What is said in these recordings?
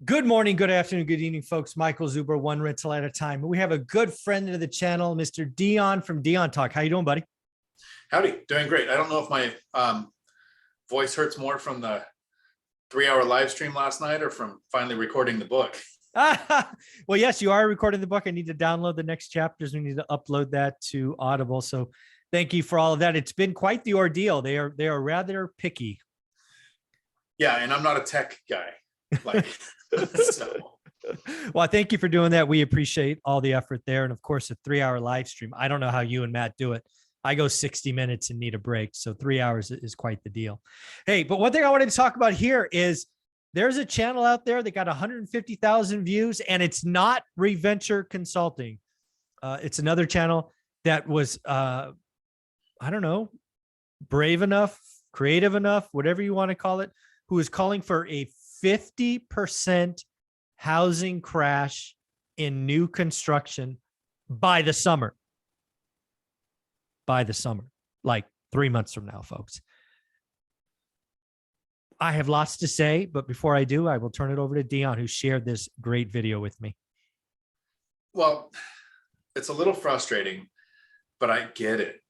Good morning, good afternoon, good evening, folks. Michael Zuber, one rental at a time. We have a good friend of the channel, Mr. Dion from Dion Talk. How you doing, buddy? Howdy, doing great. I don't know if my voice hurts more from the 3-hour live stream last night or from finally recording the book. Well, yes, you are recording the book. I need to download the next chapters. We need to upload that to Audible. So thank you for all of that. It's been quite the ordeal. They are rather picky. Yeah, and I'm not a tech guy. Like, so. Well, thank you for doing that. We appreciate all the effort there. And of course, a 3-hour live stream. I don't know how you and Matt do it. I go 60 minutes and need a break. So 3 hours is quite the deal. Hey, but one thing I wanted to talk about here is there's a channel out there that got 150,000 views, and it's not Reventure Consulting. It's another channel that was, I don't know, brave enough, creative enough, whatever you want to call it, who is calling for a 50% housing crash in new construction by the summer. By the summer, like 3 months from now, folks. I have lots to say, but before I do, I will turn it over to Dion, who shared this great video with me. Well, it's a little frustrating, but I get it.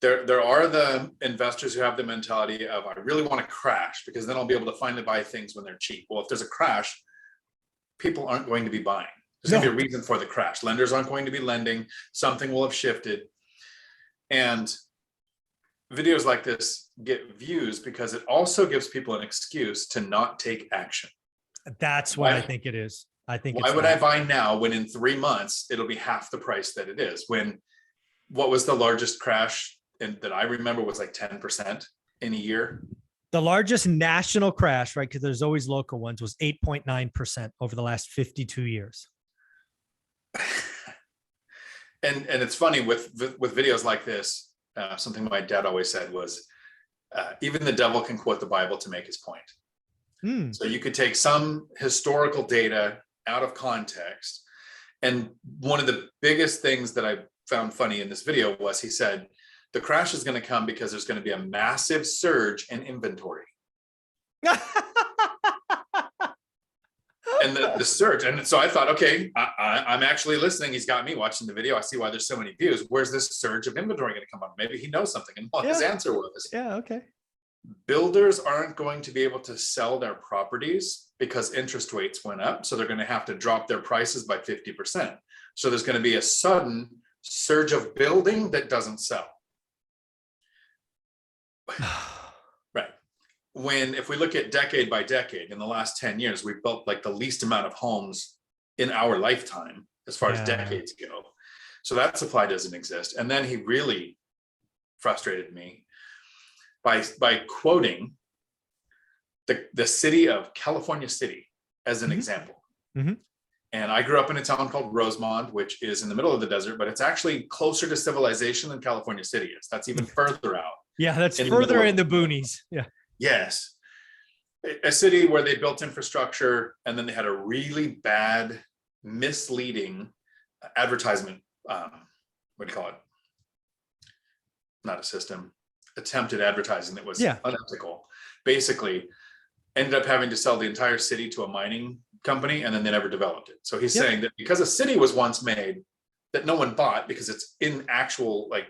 There are the investors who have the mentality of, I really want to crash because then I'll be able to finally buy things when they're cheap. Well, if there's a crash, people aren't going to be buying. There's going to be a reason for the crash. Lenders aren't going to be lending. Something will have shifted. And videos like this get views because it also gives people an excuse to not take action. That's what I think it is. I think why would I buy now when in 3 months it'll be half the price that it is? When what was the largest crash that I remember was like 10% in a year. The largest national crash, right? Because there's always local ones, was 8.9% over the last 52 years. And it's funny with videos like this, something my dad always said was, even the devil can quote the Bible to make his point. So you could take some historical data out of context. And one of the biggest things that I found funny in this video was he said, the crash is going to come because there's going to be a massive surge in inventory. And the surge. And so I thought, okay, I'm actually listening. He's got me watching the video. I see why there's so many views. Where's this surge of inventory going to come up? Maybe he knows something. And what his answer was, okay. Builders aren't going to be able to sell their properties because interest rates went up. So they're going to have to drop their prices by 50%. So there's going to be a sudden surge of building that doesn't sell. Right. If we look at decade by decade, in the last 10 years, we've built like the least amount of homes in our lifetime as far as decades go. So that supply doesn't exist. And then he really frustrated me by quoting the city of California City as an example. And I grew up in a town called Rosemont, which is in the middle of the desert, but it's actually closer to civilization than California City is. That's even further out. Yeah, that's further in the boonies. Yeah. Yes. A city where they built infrastructure and then they had a really bad, misleading advertisement. What do you call it? Not a system. Attempted advertising that was unethical. Basically, ended up having to sell the entire city to a mining company, and then they never developed it. So he's saying that because a city was once made that no one bought because it's in actual like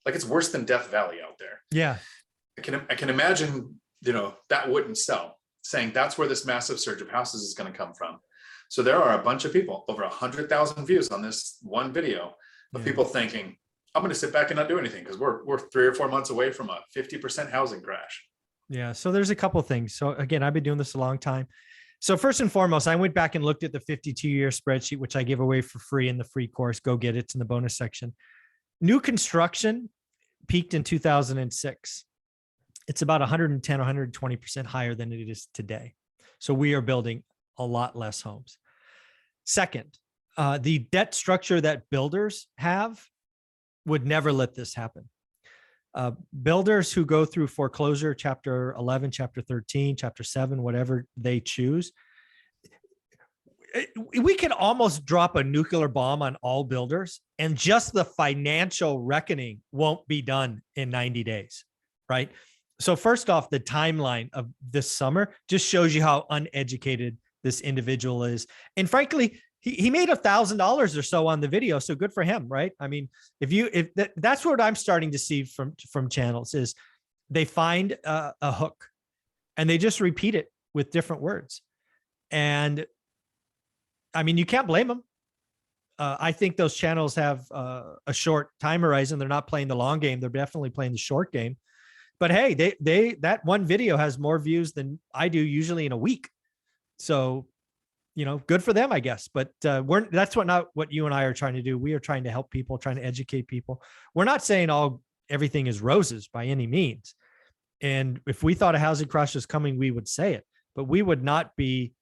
it's worse than Death Valley out there. Yeah. I can imagine, that wouldn't sell, saying that's where this massive surge of houses is going to come from. So there are a bunch of people, over 100,000 views on this one video of people thinking, I'm going to sit back and not do anything because we're 3 or 4 months away from a 50% housing crash. Yeah. So there's a couple of things. So again, I've been doing this a long time. So first and foremost, I went back and looked at the 52-year spreadsheet, which I give away for free in the free course. Go get it. It's in the bonus section. New construction peaked in 2006. It's about 110, 120% higher than it is today. So we are building a lot less homes. Second, the debt structure that builders have would never let this happen. Builders who go through foreclosure, chapter 11, chapter 13, chapter 7, whatever they choose, we could almost drop a nuclear bomb on all builders and just the financial reckoning won't be done in 90 days, right? So first off, the timeline of this summer just shows you how uneducated this individual is. And frankly, he made $1,000 or so on the video. So good for him, right? I mean, that's what I'm starting to see from channels is they find a hook and they just repeat it with different words. And I mean, you can't blame them. I think those channels have a short time horizon. They're not playing the long game. They're definitely playing the short game. But hey, that one video has more views than I do usually in a week. So, good for them, I guess. But that's not what you and I are trying to do. We are trying to help people, trying to educate people. We're not saying everything is roses by any means. And if we thought a housing crash was coming, we would say it. But we would not be.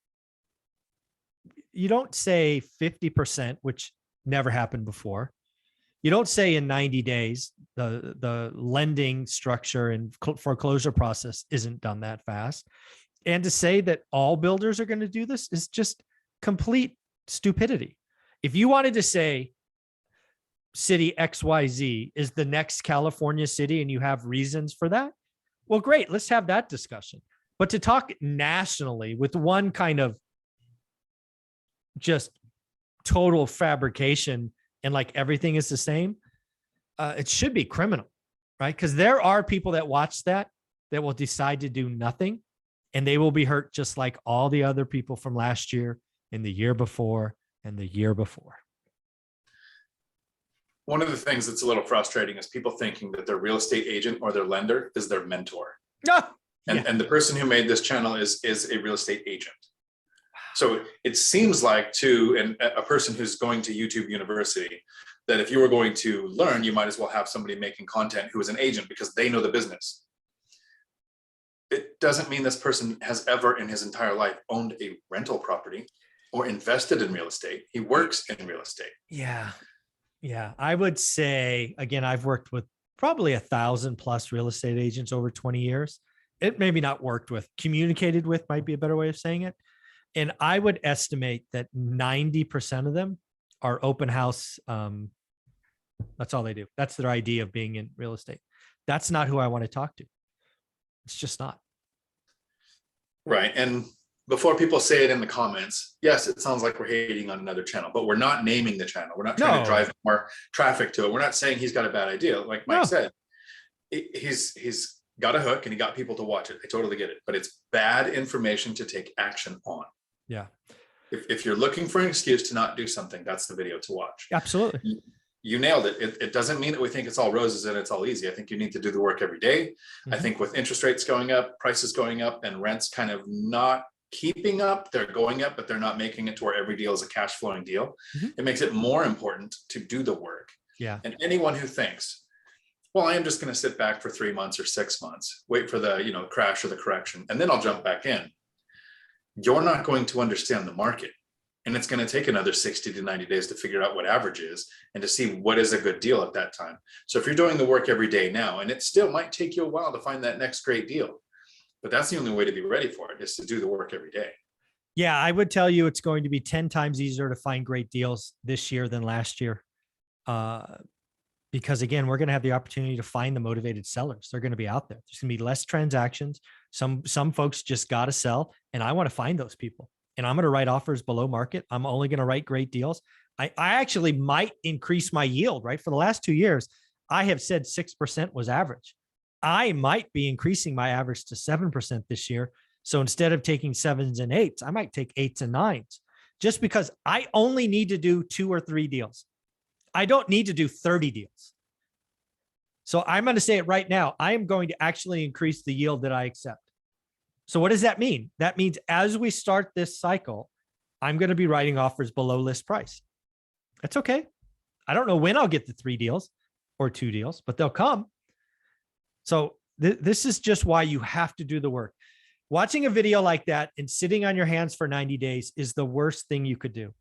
You don't say 50%, which never happened before. You don't say in 90 days, the lending structure and foreclosure process isn't done that fast. And to say that all builders are going to do this is just complete stupidity. If you wanted to say city XYZ is the next California city and you have reasons for that, well, great. Let's have that discussion. But to talk nationally with one kind of just total fabrication and like everything is the same, it should be criminal, right? Because there are people that watch that will decide to do nothing, and they will be hurt just like all the other people from last year and the year before and the year before. One of the things that's a little frustrating is people thinking that their real estate agent or their lender is their mentor. And the person who made this channel is a real estate agent. So it seems like to a person who's going to YouTube University, that if you were going to learn, you might as well have somebody making content who is an agent because they know the business. It doesn't mean this person has ever in his entire life owned a rental property or invested in real estate. He works in real estate. Yeah. I would say, again, I've worked with probably 1,000+ real estate agents over 20 years. It maybe not worked with, communicated with might be a better way of saying it. And I would estimate that 90% of them are open house. That's all they do. That's their idea of being in real estate. That's not who I want to talk to. It's just not. Right. And before people say it in the comments, yes, it sounds like we're hating on another channel, but we're not naming the channel. We're not trying to drive more traffic to it. We're not saying he's got a bad idea. Like Mike said, he's got a hook and he got people to watch it. I totally get it, but it's bad information to take action on. Yeah. If you're looking for an excuse to not do something, that's the video to watch. Absolutely. You nailed it. It doesn't mean that we think it's all roses and it's all easy. I think you need to do the work every day. Mm-hmm. I think with interest rates going up, prices going up, and rents kind of not keeping up, they're going up, but they're not making it to where every deal is a cash flowing deal. Mm-hmm. It makes it more important to do the work. Yeah. And anyone who thinks, well, I am just going to sit back for 3 months or 6 months, wait for the crash or the correction, and then I'll jump back in. You're not going to understand the market. And it's going to take another 60 to 90 days to figure out what average is and to see what is a good deal at that time. So if you're doing the work every day now, and it still might take you a while to find that next great deal, but that's the only way to be ready for it, is to do the work every day. Yeah, I would tell you it's going to be 10 times easier to find great deals this year than last year. Because again, we're going to have the opportunity to find the motivated sellers. They're going to be out there. There's going to be less transactions. Some folks just got to sell, and I want to find those people. And I'm going to write offers below market. I'm only going to write great deals. I actually might increase my yield, right? For the last 2 years, I have said 6% was average. I might be increasing my average to 7% this year. So instead of taking 7s and 8s, I might take 8s and 9s, just because I only need to do 2 or 3 deals. I don't need to do 30 deals. So I'm going to say it right now. I am going to actually increase the yield that I accept. So what does that mean? That means as we start this cycle, I'm going to be writing offers below list price. That's okay. I don't know when I'll get the 3 deals or 2 deals, but they'll come. So this is just why you have to do the work. Watching a video like that and sitting on your hands for 90 days is the worst thing you could do.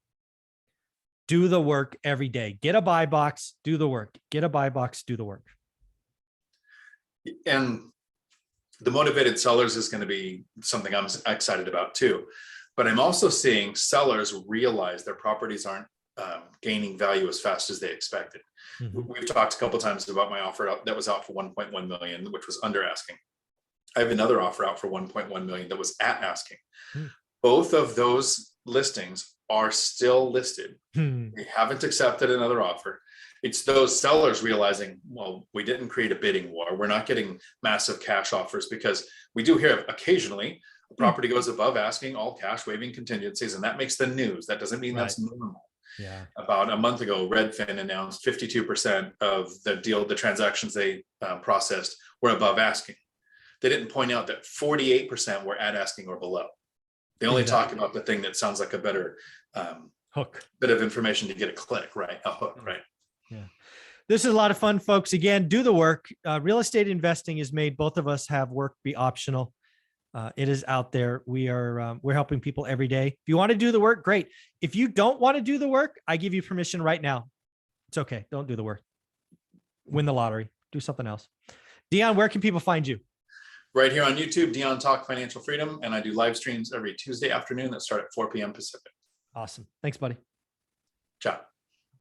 Do the work every day. Get a buy box, do the work. Get a buy box, do the work. And the motivated sellers is going to be something I'm excited about too. But I'm also seeing sellers realize their properties aren't gaining value as fast as they expected. Mm-hmm. We've talked a couple of times about my offer that was out for 1.1 million, which was under asking. I have another offer out for 1.1 million that was at asking. Mm. Both of those listings are still listed. They haven't accepted another offer. It's those sellers realizing, well, we didn't create a bidding war. We're not getting massive cash offers, because we do hear occasionally a property goes above asking, all cash, waiving contingencies, and that makes the news. That doesn't mean that's normal. Yeah. About a month ago, Redfin announced 52% of the transactions they processed were above asking. They didn't point out that 48% were at asking or below. They only talk about the thing that sounds like a better hook, bit of information to get a click, right? A hook, right? Yeah. This is a lot of fun, folks. Again, do the work. Real estate investing has made both of us have work be optional. It is out there. We're helping people every day. If you want to do the work, great. If you don't want to do the work, I give you permission right now. It's okay. Don't do the work. Win the lottery. Do something else. Dion, where can people find you? Right here on YouTube, Dion Talk Financial Freedom. And I do live streams every Tuesday afternoon that start at 4 p.m. Pacific. Awesome. Thanks, buddy. Ciao.